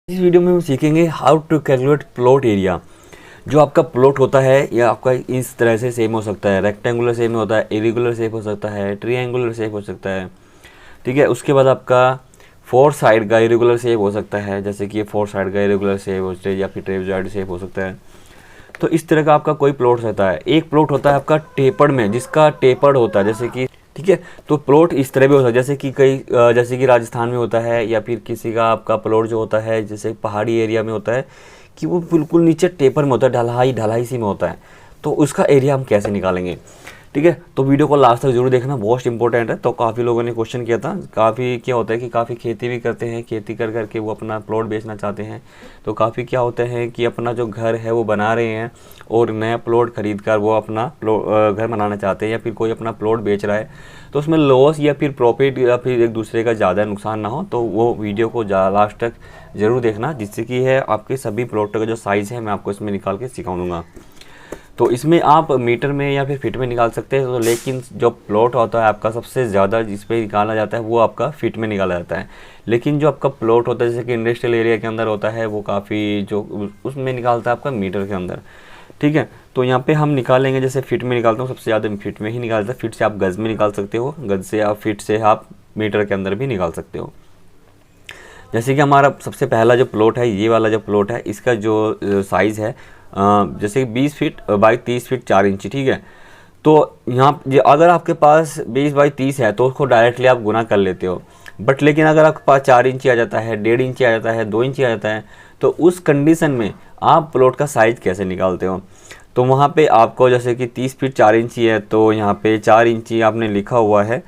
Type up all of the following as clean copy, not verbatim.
इस वीडियो में हम सीखेंगे how to calculate plot area. जो आपका प्लॉट होता है या आपका इस तरह से सेम हो सकता है, रेक्टेंगुलर सेम होता है, इरेगुलर शेप हो सकता है, ट्रायंगुलर शेप हो सकता है। ठीक है, उसके बाद आपका फोर साइड का इरेगुलर शेप हो सकता है, जैसे कि ये फोर साइड का इरेगुलर शेप हो सकता है या फिर ट्रेपेजॉइड शेप हो सकता है। तो इस तरह का आपका कोई प्लॉट रहता है। एक प्लॉट होता है आपका टेपर्ड में, जिसका टेपर्ड होता है, जैसे कि ठीक है। तो प्लॉट इस तरह भी हो सकता है, जैसे कि राजस्थान में होता है, या फिर किसी का आपका प्लॉट जो होता है जैसे पहाड़ी एरिया में होता है कि वो बिल्कुल नीचे टेपर में होता है, ढलाई सी में होता है। तो उसका एरिया हम कैसे निकालेंगे, ठीक है। तो वीडियो को लास्ट तक जरूर देखना, बहुत इंपॉर्टेंट है। तो काफ़ी लोगों ने क्वेश्चन किया था, काफ़ी क्या होता है कि काफ़ी खेती भी करते हैं, खेती कर करके वो अपना प्लॉट बेचना चाहते हैं। तो काफ़ी क्या होता है कि अपना जो घर है वो बना रहे हैं और नया प्लॉट खरीद कर वो अपना घर बनाना चाहते हैं, या फिर कोई अपना प्लॉट बेच रहा है। तो उसमें लॉस या फिर प्रॉफिट या फिर एक दूसरे का ज़्यादा नुकसान ना हो, तो वो वीडियो को लास्ट तक ज़रूर देखना, जिससे कि है आपके सभी प्लॉट का जो साइज़ है मैं आपको इसमें निकाल के सिखा दूँगा। तो इसमें आप मीटर में या फिर फीट में निकाल सकते हैं। तो लेकिन जो प्लॉट होता है आपका सबसे ज़्यादा जिस पे निकाला जाता है वो आपका फीट में निकाला जाता है। लेकिन जो आपका प्लॉट होता है जैसे कि इंडस्ट्रियल एरिया के अंदर होता है, वो काफ़ी जो उसमें निकालता है आपका मीटर के अंदर, ठीक है। तो यहाँ पे हम निकालेंगे, जैसे फीट में निकालता हूँ, सबसे ज़्यादा फीट में ही निकालता है। फीट से आप गज़ में निकाल सकते हो, गज़ से आप फीट से आप मीटर के अंदर भी निकाल सकते हो। जैसे कि हमारा सबसे पहला जो प्लॉट है, ये वाला जो प्लॉट है, इसका जो साइज़ है जैसे 20 फीट बाई 30 फीट 4 इंची, ठीक है। तो यहाँ अगर आपके पास 20 बाई 30 है तो उसको डायरेक्टली आप गुना कर लेते हो। बट लेकिन अगर आपके पास 4 इंची आ जाता है, 1.5 इंची आ जाता है, 2 इंची आ जाता है, तो उस कंडीशन में आप प्लॉट का साइज़ कैसे निकालते हो। तो वहाँ पे आपको जैसे कि 30 फीट 4 इंची है, तो यहाँ पे 4 इंची आपने लिखा हुआ है,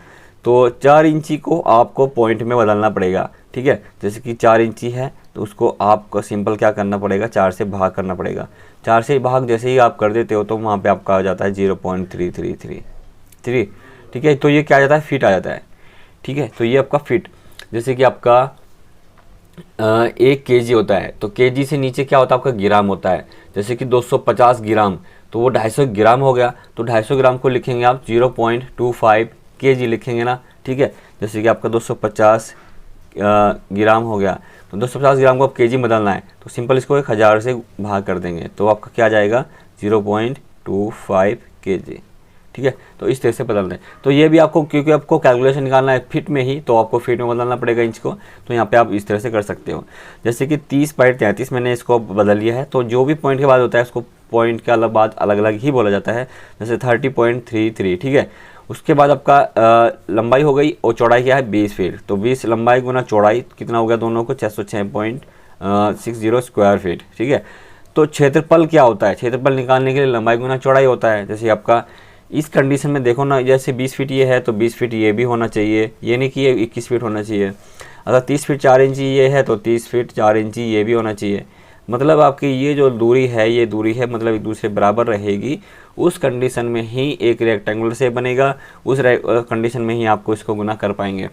तो 4 इंची को आपको पॉइंट में बदलना पड़ेगा, ठीक है। जैसे कि 4 इंची है तो उसको आपको सिंपल क्या करना पड़ेगा, 4 से भाग करना पड़ेगा। 4 से भाग जैसे ही आप कर देते हो तो वहाँ पे आपका आ जाता है 0.3333, ठीक है। तो ये क्या आ जाता है, फिट आ जाता है, ठीक है। तो ये आपका फिट, जैसे कि आपका 1 kg होता है, तो kg से नीचे क्या होता है आपका ग्राम होता है। जैसे कि 250 ग्राम, तो वो 250 ग्राम हो गया। तो 250 ग्राम को लिखेंगे आप 0.25 kg लिखेंगे ना, ठीक है। जैसे कि आपका 250 ग्राम हो गया, तो 250 ग्राम को आप केजी बदलना है, तो सिंपल इसको 1000 से भाग कर देंगे, तो आपका क्या आ जाएगा 0.25 kg, ठीक है। तो इस तरह से बदल दें। तो ये भी आपको, क्योंकि आपको कैलकुलेशन निकालना है फिट में ही, तो आपको फिट में बदलना पड़ेगा इंच को। तो यहाँ पे आप इस तरह से कर सकते हो। जैसे कि 30 बाई 33 मैंने इसको बदल लिया है। तो जो भी पॉइंट के बाद होता है उसको पॉइंट के अलग बाद अलग अलग ही बोला जाता है। जैसे 30.33, ठीक है। उसके बाद आपका लंबाई हो गई और चौड़ाई क्या है 20 फीट। तो 20 लंबाई गुना चौड़ाई कितना हो गया, दोनों को 606.60 स्क्वायर फीट, ठीक है। तो क्षेत्रफल क्या होता है, क्षेत्रफल निकालने के लिए लंबाई गुना चौड़ाई होता है। जैसे आपका इस कंडीशन में देखो ना, जैसे 20 फीट ये है तो 20 फीट ये भी होना चाहिए, ये नहीं कि ये 21 फीट होना चाहिए। अगर 30 फीट 4 इंची ये है तो 30 फीट 4 इंची ये भी होना चाहिए। मतलब आपकी ये जो दूरी है, ये दूरी है मतलब एक दूसरे बराबर रहेगी। उस कंडीशन में ही एक रेक्टेंगुलर शेप बनेगा, उस कंडीशन में ही आपको इसको गुना कर पाएंगे।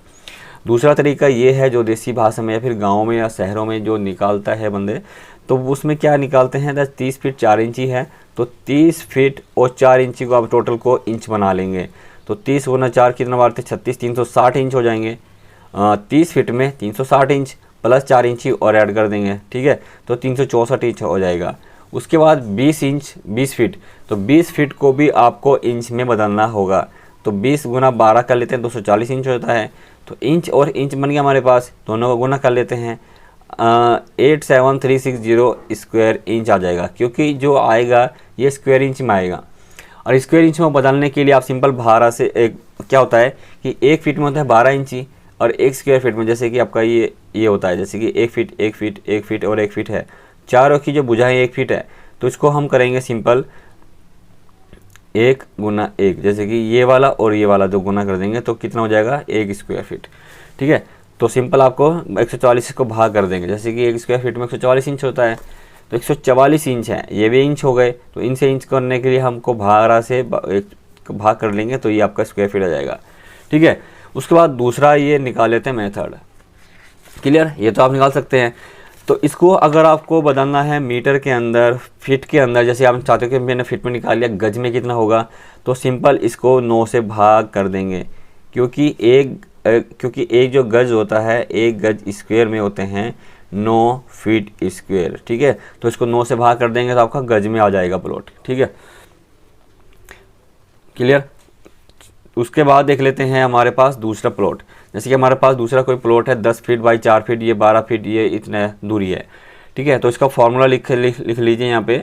दूसरा तरीका ये है जो देसी भाषा में या फिर गाँव में या शहरों में जो निकालता है बंदे, तो उसमें क्या निकालते हैं, 30 फीट 4 इंची है तो 30 फीट और 4 इंची को आप टोटल को इंच बना लेंगे। तो 30 गुना 4 कितना बार थे 36, 360 इंच हो जाएंगे। 30 फीट में 360 इंच प्लस 4 इंची और ऐड कर देंगे, ठीक है। तो 364 इंच हो जाएगा। उसके बाद 20 फीट, तो 20 फीट को भी आपको इंच में बदलना होगा। तो 20 गुना 12 कर लेते हैं, 240 इंच होता है। तो इंच और इंच बन गया हमारे पास, दोनों को गुना कर लेते हैं, 87360 स्क्वायर इंच आ जाएगा, क्योंकि जो आएगा ये स्क्वायर इंच में आएगा। और स्क्वायर इंच में बदलने के लिए आप सिंपल 12 से एक क्या होता है कि 1 फीट में होता है 12 इंची, और 1 स्क्वायर फीट में जैसे कि आपका ये होता है, जैसे कि 1 फीट 1 फीट 1 फीट और 1 फीट है, चारों की जो भुजाएं 1 फीट है। तो इसको हम करेंगे सिंपल 1 गुना 1, जैसे कि ये वाला और ये वाला जो गुना कर देंगे तो कितना हो जाएगा 1 स्क्वायर फीट, ठीक है। तो सिंपल आपको 144 को भाग कर देंगे, जैसे कि 1 स्क्वायर फीट में 144 इंच होता है, तो 144 इंच है, ये भी इंच हो गए। तो इनसे इंच करने के लिए हमको 12 से भाग कर लेंगे, तो ये आपका स्क्वायर फीट आ जाएगा, ठीक है। उसके बाद दूसरा ये निकाल लेते हैं मेथड, क्लियर। ये तो आप निकाल सकते हैं। तो इसको अगर आपको बदलना है मीटर के अंदर, फीट के अंदर, जैसे आप चाहते हो कि मैंने फीट में निकाल लिया, गज में कितना होगा, तो सिंपल इसको 9 से भाग कर देंगे, क्योंकि एक जो गज होता है, एक गज स्क्वायर में होते हैं 9 फीट स्क्वायर। ठीक है, तो इसको 9 से भाग कर देंगे तो आपका गज में आ जाएगा प्लॉट। ठीक है, क्लियर। उसके बाद देख लेते हैं हमारे पास दूसरा प्लॉट। जैसे कि हमारे पास दूसरा कोई प्लॉट है 10 फीट बाई 4 फीट, ये 12 फीट, ये इतना दूरी है। ठीक है, तो इसका फॉर्मूला लिख लीजिए यहाँ पे।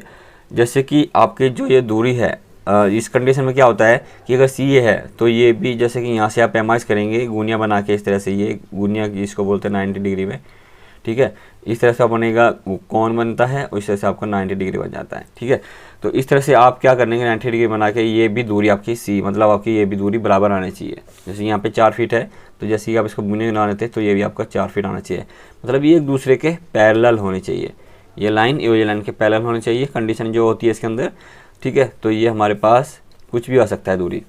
जैसे कि आपकी जो ये दूरी है, इस कंडीशन में क्या होता है कि अगर सी ये है तो ये भी, जैसे कि यहाँ से आप एमाइज करेंगे गुनिया बना के, इस तरह से, ये गुनिया इसको बोलते हैं 90 डिग्री में। ठीक है, इस तरह से बनेगा, कौन बनता है और इस तरह से आपका 90 डिग्री बन जाता है। ठीक है, तो इस तरह से आप क्या करेंगे, 90 डिग्री बना के ये भी दूरी आपकी सी, मतलब आपकी ये भी दूरी बराबर आनी चाहिए। जैसे यहाँ पे 4 फीट है, तो जैसे ही आप इसको बुने बनाने थे तो ये भी आपका 4 फीट आना चाहिए। मतलब ये एक दूसरे के पैरेलल होने चाहिए, ये लाइन ये लाइन के पैरेलल होने चाहिए, कंडीशन जो होती है इसके अंदर। ठीक है, तो ये हमारे पास कुछ भी आ सकता है, दूरी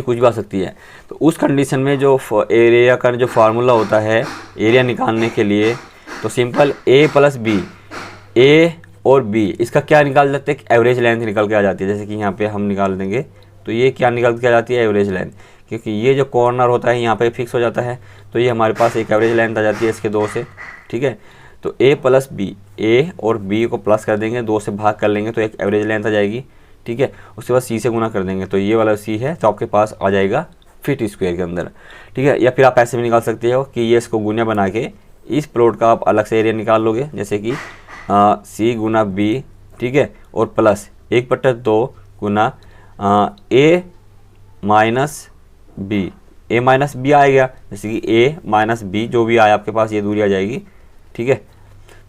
कुछ भी आ सकती है। तो उस कंडीशन में जो एरिया का जो फार्मूला होता है एरिया निकालने के लिए, तो सिंपल ए प्लस बी, ए और बी, इसका क्या निकाल देते हैं, एवरेज लेंथ निकल के आ जाती है। जैसे कि यहाँ पे हम निकाल देंगे तो ये क्या निकल के आ जाती है, एवरेज लेंथ, क्योंकि ये जो कॉर्नर होता है यहाँ पे फिक्स हो जाता है, तो ये हमारे पास एक एवरेज लेंथ आ जाती है इसके 2 से। ठीक है, तो ए प्लस बी, ए और बी को प्लस कर देंगे, 2 से भाग कर लेंगे तो एक एवरेज लेंथ आ जाएगी। ठीक है, उसके बाद सी से गुना कर देंगे तो ये वाला सी है तो आपके पास आ जाएगा फीट स्क्वायर के अंदर। ठीक है, या फिर आप ऐसे भी निकाल सकते हो कि ये इसको गुना बना के इस प्लॉट का आप अलग से एरिया निकाल लोगे, जैसे कि सी गुना बी। ठीक है, और प्लस 1/2 गुना ए माइनस बी, ए माइनस बी आएगा, जैसे कि ए माइनस बी जो भी आया आपके पास ये दूरी आ जाएगी। ठीक है,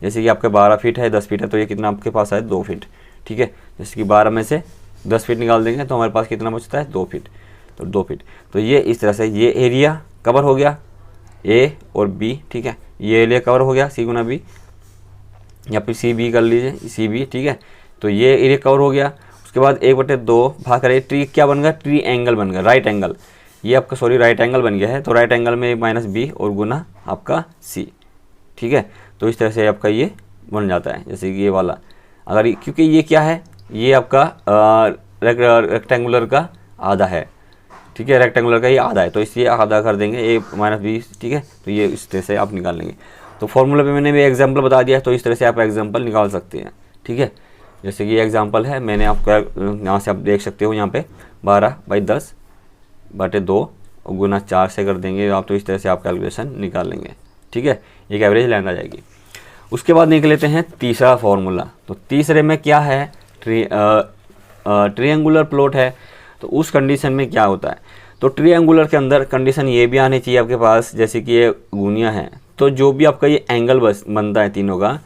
जैसे कि आपके 12 फीट है, 10 फीट है, तो ये कितना आपके पास है, 2 फीट। ठीक है, जैसे कि 12 में से 10 फीट निकाल देंगे तो हमारे पास कितना बचता है, 2 फीट। तो 2 फीट, तो ये इस तरह से ये एरिया कवर हो गया, ए और बी। ठीक है, ये एरिया कवर हो गया सी गुना बी, या फिर सी बी कर लीजिए, सी बी। ठीक है, तो ये एरिया कवर हो गया। उसके बाद 1/2 भाग करें, ट्री क्या बन गया, ट्री एंगल बन गया, राइट एंगल, ये आपका सॉरी राइट एंगल बन गया है। तो राइट एंगल में माइनस बी और गुना आपका सी। ठीक है, तो इस तरह से आपका ये बन जाता है, जैसे कि ये वाला, अगर क्योंकि ये क्या है, ये आपका रेक्टेंगुलर का आधा है। ठीक है, रेक्टेंगुलर का ये आधा है, तो इसलिए आधा कर देंगे ए माइनस बी। ठीक है, तो ये इस तरह से आप निकाल लेंगे। तो फॉर्मूला पे मैंने भी एग्जांपल बता दिया है, तो इस तरह से आप एग्जांपल निकाल सकते हैं। ठीक है, जैसे कि ये एग्जांपल है, मैंने आपको यहाँ से आप देख सकते हो, यहाँ पे 12/10/2 और गुना 4 से कर देंगे आप, तो इस तरह से आप कैलकुलेशन निकाल लेंगे। ठीक है, एक एवरेज लेंथ आ जाएगी। उसके बाद देख लेते हैं तीसरा फार्मूला। तो तीसरे में क्या है, ट्रिएंगुलर प्लॉट है। तो उस कंडीशन में क्या होता है, तो ट्रिएंगुलर के अंदर कंडीशन ये भी आनी चाहिए आपके पास, जैसे कि ये गुनिया है, तो जो भी आपका ये एंगल बनता है तीनों का,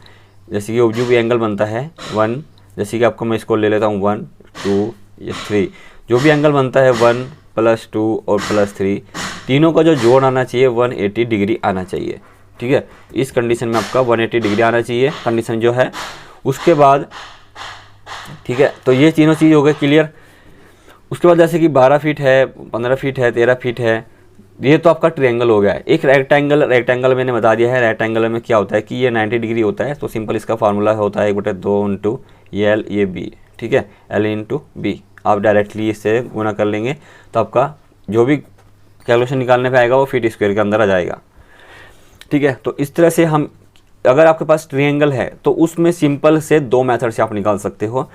जैसे कि जो भी एंगल बनता है 1, जैसे कि आपको मैं इसको ले लेता हूँ 1 2 या 3, जो भी एंगल बनता है 1 + 2 और +3, तीनों का जो जोड़ आना चाहिए 180 डिग्री आना चाहिए। ठीक है, इस कंडीशन में आपका 180 डिग्री आना चाहिए कंडीशन जो है। उसके बाद ठीक है, तो ये तीनों चीज़ हो गए क्लियर। उसके बाद जैसे कि 12 फीट है, 15 फीट है, 13 फीट है, ये तो आपका ट्रायंगल हो गया है। एक रेक्टेंगल मैंने बता दिया है, रेक्टेंगल में क्या होता है कि ये 90 डिग्री होता है, तो सिंपल इसका फार्मूला होता है 1/2 ये एल ये बी। ठीक है, एल इंटू बी, आप डायरेक्टली इससे गुना कर लेंगे तो आपका जो भी कैलकुलेशन निकालने पे आएगा वो फीट स्क्वायर के अंदर आ जाएगा। ठीक है, तो इस तरह से हम, अगर आपके पास ट्रायंगल है तो उसमें सिंपल से 2 मेथड से आप निकाल सकते हो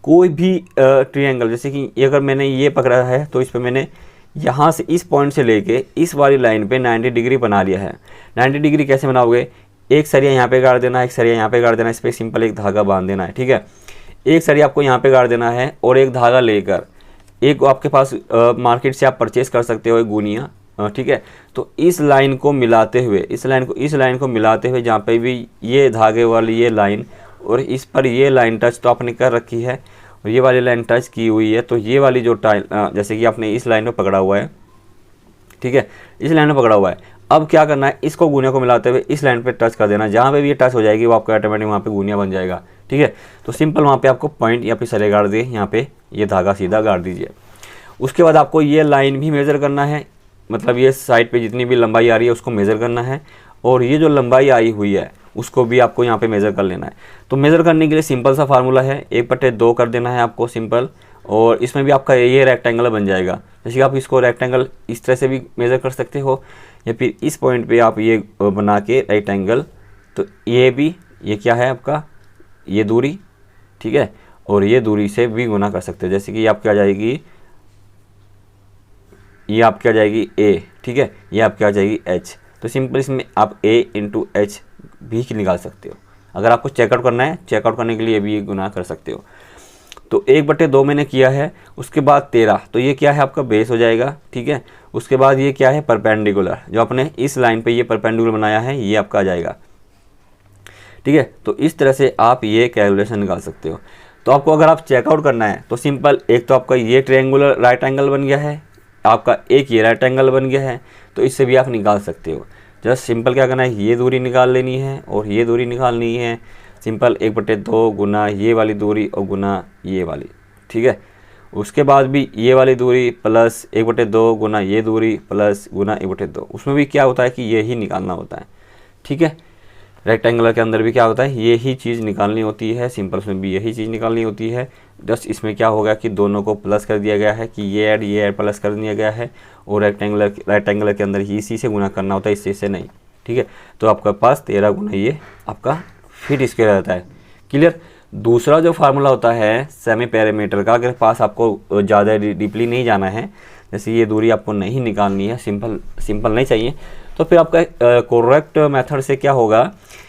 कोई भी ट्रायंगल। जैसे कि अगर मैंने ये पकड़ा है तो इस पर मैंने यहाँ से इस पॉइंट से लेके इस वाली लाइन पे 90 डिग्री बना लिया है। 90 डिग्री कैसे बनाओगे, एक सरिया यहाँ पे गाड़ देना है, एक सरिया यहाँ पे गाड़ देना है, इस पर सिंपल एक धागा बांध देना है। ठीक है, एक सरिया आपको यहाँ पे गाड़ देना है और एक धागा लेकर, एक आपके पास मार्केट से आप परचेस कर सकते हो एक गुनिया। ठीक है, तो इस लाइन को मिलाते हुए, इस लाइन को मिलाते हुए जहाँ पे भी ये धागे वाली ये लाइन और इस पर ये लाइन टच तो आपने कर रखी है और ये वाली लाइन टच की हुई है, तो ये वाली जो जैसे कि आपने इस लाइन में पकड़ा हुआ है। ठीक है, इस लाइन में पकड़ा हुआ है, अब क्या करना है, इसको गुनिया को मिलाते हुए इस लाइन पे टच कर देना, जहाँ पे भी ये टच हो जाएगी वो आपका ऑटोमेटिक वहाँ पे गुनिया बन जाएगा। ठीक है, तो सिंपल वहाँ पे आपको पॉइंट या फिर सरे गाड़ दिए, यहाँ पे ये धागा सीधा गाड़ दीजिए। उसके बाद आपको ये लाइन भी मेज़र करना है, मतलब ये साइड पे जितनी भी लंबाई आ रही है उसको मेज़र करना है, और ये जो लंबाई आई हुई है उसको भी आपको यहाँ पे मेज़र कर लेना है। तो मेज़र करने के लिए सिंपल सा फार्मूला है, 1/2 कर देना है आपको सिंपल, और इसमें भी आपका ये रेक्टेंगल बन जाएगा। जैसे कि आप इसको रेक्टेंगल इस तरह से भी मेज़र कर सकते हो, या फिर इस पॉइंट पे आप ये बना के रेक्टेंगल तो ये क्या है आपका, ये दूरी, ठीक है, और ये दूरी से भी गुना कर सकते हो। जैसे कि ये आपकी आ जाएगी, ये आपकी आ जाएगी a, ठीक है, ये आपकी आ जाएगी h। तो सिंपल इसमें आप a इंटू एच भी निकाल सकते हो। अगर आपको चेकआउट करना है, चेकआउट करने के लिए भी गुना कर सकते हो। तो 1/2 मैंने किया है, उसके बाद 13, तो ये क्या है आपका बेस हो जाएगा, ठीक है। उसके बाद ये क्या है परपेंडिकुलर, जो आपने इस लाइन पे ये परपेंडिकुलर बनाया है ये आपका आ जाएगा, ठीक है। तो इस तरह से आप ये कैलकुलेशन निकाल सकते हो। तो आपको अगर आप चेकआउट करना है तो सिंपल, एक तो आपका ये ट्रायंगुलर राइट एंगल बन गया है आपका, एक ये राइट एंगल बन गया है, तो इससे भी आप निकाल सकते हो। जस्ट सिंपल क्या करना है, ये दूरी निकाल लेनी है और ये दूरी निकालनी है। सिंपल 1/2 गुना ये वाली दूरी और गुना ये वाली, ठीक है। उसके बाद भी ये वाली दूरी प्लस 1/2 गुना ये दूरी प्लस गुना 1/2, उसमें भी क्या होता है कि ये ही निकालना होता है, ठीक है। रेक्टेंगुलर के अंदर भी क्या होता है, ये ही चीज़ निकालनी होती है, सिंपल में भी यही चीज़ निकालनी होती है। जस्ट इसमें क्या होगा कि दोनों को प्लस कर दिया गया है, कि ये ऐड प्लस कर दिया गया है, और रेक्टेंगुलर के अंदर ही इसी से गुना करना होता है, इससे से नहीं, ठीक है। तो आपके पास 13 गुना ये आपका फीट स्क्वायर रहता है। क्लियर। दूसरा जो फार्मूला होता है सेमी पैरामीटर का, अगर पास आपको ज़्यादा डीपली नहीं जाना है, जैसे ये दूरी आपको नहीं निकालनी है, सिंपल नहीं चाहिए, तो फिर आपका करेक्ट मेथड से क्या होगा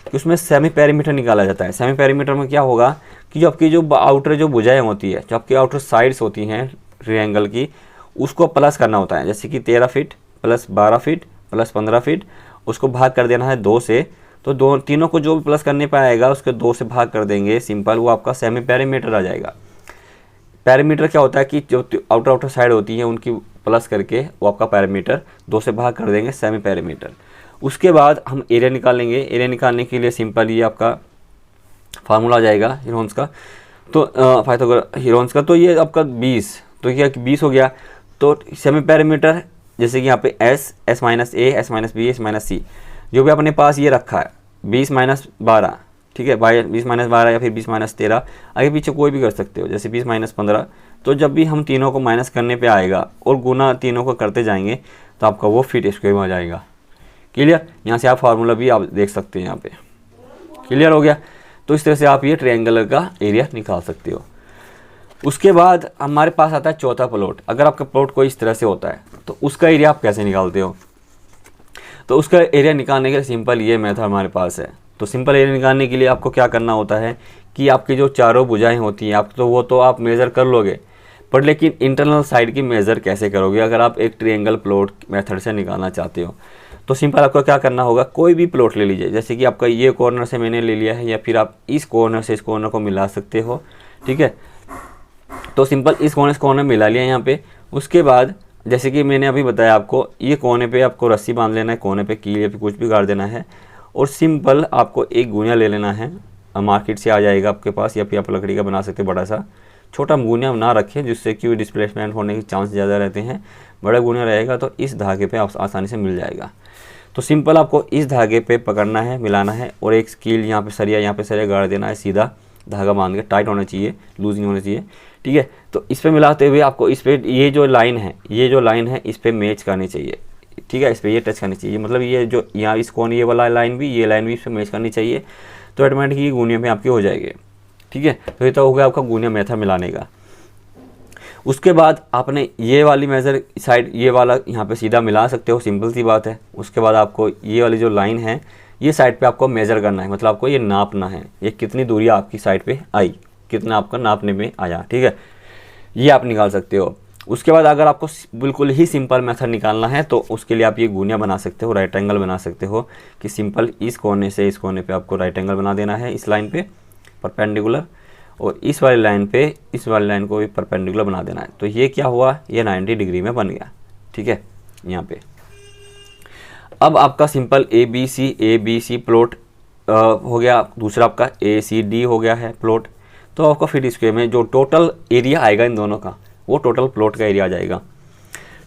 कि उसमें सेमी पैरामीटर निकाला जाता है। सेमी पैरामीटर में क्या होगा कि जो आपकी जो आउटर जो भुजाएं होती है, जो आपकी आउटर साइड्स होती हैं ट्रायंगल की, उसको प्लस करना होता है। जैसे कि 13 feet plus 12 feet plus 15 feet, उसको भाग कर देना है 2 से, तो तीनों को जो भी प्लस करने पर आएगा उसके 2 से भाग कर देंगे, सिंपल वो आपका सेमी पैरामीटर आ जाएगा। पैरामीटर क्या होता है कि जो आउटर साइड होती है उनकी प्लस करके वो आपका पैरामीटर 2 से भाग कर देंगे, सेमी पैरामीटर। उसके बाद हम एरिया निकालेंगे। एरिया निकालने के लिए सिंपल ये आपका फार्मूला आ जाएगा हीरोन्स का, तो हीरोन्स का, तो ये आपका 20, तो क्या 20 हो गया। तो सेमी पैरामीटर जैसे कि यहाँ पे S minus A, S minus B, S minus C, जो भी अपने पास ये रखा है 20 माइनस 12, ठीक है, 20 माइनस 12 या फिर 20 माइनस 13, आगे पीछे कोई भी कर सकते हो, जैसे 20 माइनस 15। तो जब भी हम तीनों को माइनस करने पे आएगा और गुना तीनों को करते जाएंगे तो आपका वो फीट स्क्वायर में आ जाएगा। क्लियर। यहाँ से आप फार्मूला भी आप देख सकते हैं यहाँ पे। क्लियर हो गया। तो इस तरह से आप ये ट्रायंगल का एरिया निकाल सकते हो। उसके बाद हमारे पास आता है चौथा प्लॉट। अगर आपका प्लॉट कोई इस तरह से होता है तो उसका एरिया आप कैसे निकालते हो। तो उसका एरिया निकालने के लिए सिंपल ये मेथड हमारे पास है। तो सिंपल एरिया निकालने के लिए आपको क्या करना होता है कि आपकी जो चारों भुजाएं होती हैं आप, तो वो तो आप मेज़र कर लोगे, पर लेकिन इंटरनल साइड की मेज़र कैसे करोगे अगर आप एक ट्रायंगल प्लॉट मेथड से निकालना चाहते हो। तो सिंपल आपको क्या करना होगा, कोई भी प्लॉट ले लीजिए, जैसे कि आपका ये कॉर्नर से मैंने ले लिया है, या फिर आप इस कॉर्नर से इस कॉर्नर को मिला सकते हो, ठीक है। तो सिंपल इस कॉर्नर से कॉर्नर मिला लिया यहाँ पे। उसके बाद जैसे कि मैंने अभी बताया आपको, ये कोने पे आपको रस्सी बांध लेना है, कोने पे कील या फिर कुछ भी गाड़ देना है, और सिंपल आपको एक गुनिया ले लेना है, मार्केट से आ जाएगा आपके पास, या फिर आप लकड़ी का बना सकते हो बड़ा सा। छोटा गुनिया ना रखें जिससे कि डिस्प्लेसमेंट होने के चांस ज़्यादा रहते हैं। बड़ा गुनिया रहेगा तो इस धागे पे आसानी से मिल जाएगा। तो सिंपल आपको इस धागे पे पकड़ना है, मिलाना है, और एक कील यहाँ पे सरिया गाड़ देना है, सीधा धागा बांध के, टाइट होना चाहिए, लूज नहीं होना चाहिए, ठीक है। तो इस पे मिलाते हुए आपको इस पे ये जो लाइन है इस पे मैच करनी चाहिए, ठीक है, इस पे ये टच करनी चाहिए, मतलब ये जो यहाँ इस कोन ये वाला लाइन भी, ये लाइन भी इस पे मैच करनी चाहिए। तो ऑटोमेटिक ये गुनिया में आपकी हो जाएगी, ठीक है। तो ये तो हो गया आपका गुनिया मेथड मिलाने का। उसके बाद आपने ये वाली मेजर साइड, ये वाला यहाँ पे सीधा मिला सकते हो, सिंपल सी बात है। उसके बाद आपको ये वाली जो लाइन है ये साइड पे आपको मेज़र करना है, मतलब आपको ये नापना है, ये कितनी दूरी आपकी साइड पे आई, कितना आपका नापने में आया, ठीक है, ये आप निकाल सकते हो। उसके बाद अगर आपको बिल्कुल ही सिंपल मेथड निकालना है तो उसके लिए आप ये गुनिया बना सकते हो, राइट एंगल बना सकते हो, कि सिंपल इस कोने से इस कोने पे आपको राइट एंगल बना देना है, इस लाइन पे परपेंडिकुलर, और इस वाली लाइन पे इस वाली लाइन को भी परपेंडिकुलर बना देना है। तो ये क्या हुआ, ये 90 डिग्री में बन गया, ठीक है, यहाँ पे। अब आपका simple A B C plot हो गया। दूसरा आपका ए सी डी हो गया है प्लॉट। तो आपका फीट स्क्वायर में जो टोटल एरिया आएगा इन दोनों का, वो टोटल प्लॉट का एरिया आ जाएगा,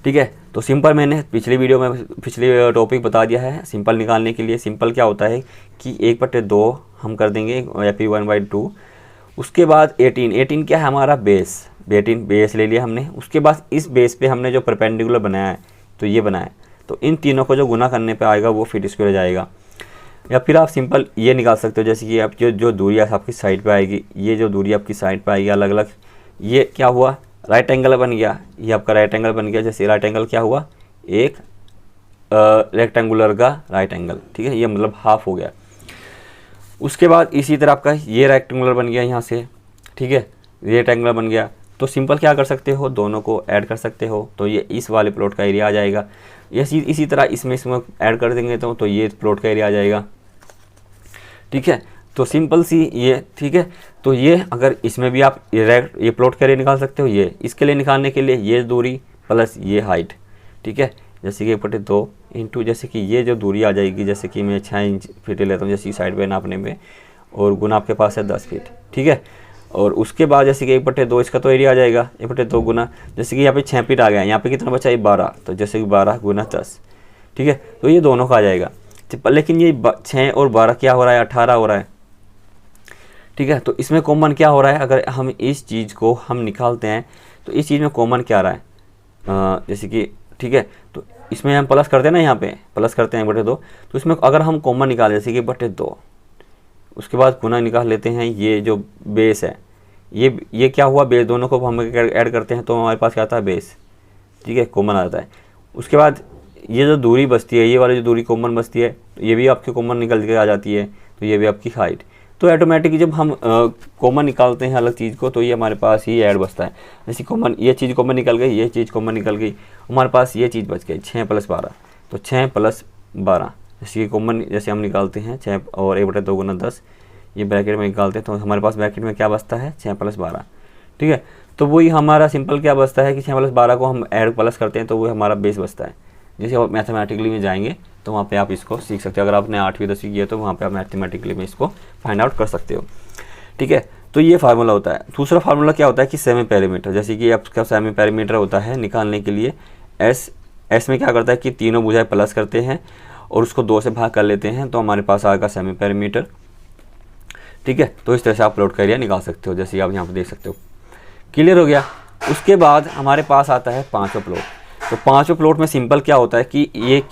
ठीक है। तो सिंपल मैंने पिछले टॉपिक बता दिया है। सिंपल निकालने के लिए सिंपल क्या होता है कि 1/2 हम कर देंगे, या फिर 1/2। उसके बाद 18 क्या है हमारा बेस, 18 बेस ले लिया हमने। उसके बाद इस बेस पे हमने जो परपेंडिकुलर बनाया है, तो ये बनाया है, तो इन तीनों को जो गुना करने पे आएगा वो फीट स्क्वायर जाएगा। या फिर आप सिंपल ये निकाल सकते हो, जैसे कि आप जो दूरी आपकी साइड पे आएगी, ये जो दूरी आपकी साइड पे आएगी अलग अलग, ये क्या हुआ, राइट एंगल बन गया, ये आपका राइट एंगल बन गया। जैसे राइट एंगल क्या हुआ, एक रेक्टेंगुलर का राइट एंगल, ठीक है, ये मतलब हाफ हो गया। उसके बाद इसी तरह आपका ये रेक्टेंगुलर बन गया यहाँ से, ठीक है, ये रेक्टेंगुलर बन गया। तो सिंपल क्या कर सकते हो, दोनों को ऐड कर सकते हो, तो ये इस वाले प्लॉट का एरिया आ जाएगा। इसी तरह इसमें ऐड कर देंगे तो ये प्लॉट का एरिया आ जाएगा, ठीक है। तो सिंपल सी ये, ठीक है। तो ये अगर इसमें भी आप ये प्लॉट का एरिया निकाल सकते हो, ये इसके लिए निकालने के लिए ये दूरी प्लस ये हाइट, ठीक है, जैसे कि 1/2 इंटू, जैसे कि ये जो दूरी आ जाएगी, जैसे कि मैं 6 फीट लेता हूँ जैसे साइड पे नापने में, और गुना आपके पास है 10 फीट, ठीक है। और उसके बाद जैसे कि 1/2 इसका तो एरिया आ जाएगा, 1/2 गुना, जैसे कि यहाँ पे 6 फीट आ गया, यहाँ पे कितना बचा, ये 12, तो जैसे कि 12 गुना 10, ठीक है। तो ये दोनों का आ जाएगा, लेकिन ये 6 और 12 क्या हो रहा है, 18 हो रहा है, ठीक है। तो इसमें कॉमन क्या हो रहा है, अगर हम इस चीज़ को हम निकालते हैं तो इस चीज़ में कॉमन क्या आ रहा है, जैसे कि, ठीक है, तो इसमें हम प्लस करते हैं ना, यहाँ पे प्लस करते हैं 1/2, तो इसमें अगर हम कॉमन निकालें जैसे कि 1/2, उसके बाद गुना निकाल लेते हैं, ये जो बेस है, ये क्या हुआ, बेस, दोनों को हम ऐड करते हैं तो हमारे पास क्या आता है, बेस, ठीक है, कॉमन आता है। उसके बाद ये जो दूरी बचती है, ये वाली जो दूरी कॉमन बचती है, तो ये भी आपकी कॉमन निकल के आ जाती है, तो ये भी आपकी हाइट। तो ऑटोमेटिकली जब हम कॉमन निकालते हैं अलग चीज़ को, तो ये हमारे पास ही ऐड बचता है। जैसे कॉमन, ये चीज़ कॉमन निकल गई, ये चीज़ कॉमन निकल गई, हमारे पास ये चीज़ बच गई 6 + 12, तो 6 + 12, जैसे कि कॉमन जैसे हम निकालते हैं 6 और 1/2 गुना 10, ये ब्रैकेट में निकालते हैं, तो हमारे पास ब्रैकेट में क्या बचता है, 6 + 12, ठीक है। तो वही हमारा सिंपल क्या बचता है कि 6 + 12 को हम ऐड प्लस करते हैं तो वो हमारा बेस बचता है। जैसे आप मैथमेटिकली में जाएंगे तो वहाँ पे आप इसको सीख सकते हो, अगर आपने 8वीं 10वीं किया तो वहाँ पे आप मैथमेटिकली में इसको फाइंड आउट कर सकते हो, ठीक है। तो ये फार्मूला होता है। दूसरा फार्मूला क्या होता है कि सेमी पेरीमीटर, जैसे कि आपका सेमी पेरीमीटर होता है निकालने के लिए, एस में क्या करता है कि तीनों भुजाएं प्लस करते हैं और उसको 2 से भाग कर लेते हैं, तो हमारे पास आएगा सेमी पेरीमीटर, ठीक है। तो इस तरह से आप प्लॉट का एरिया निकाल सकते हो, जैसे आप यहाँ पर देख सकते हो। क्लियर हो गया। उसके बाद हमारे पास आता है 5वां प्लॉट। तो 5वें प्लॉट में सिंपल क्या होता है कि ये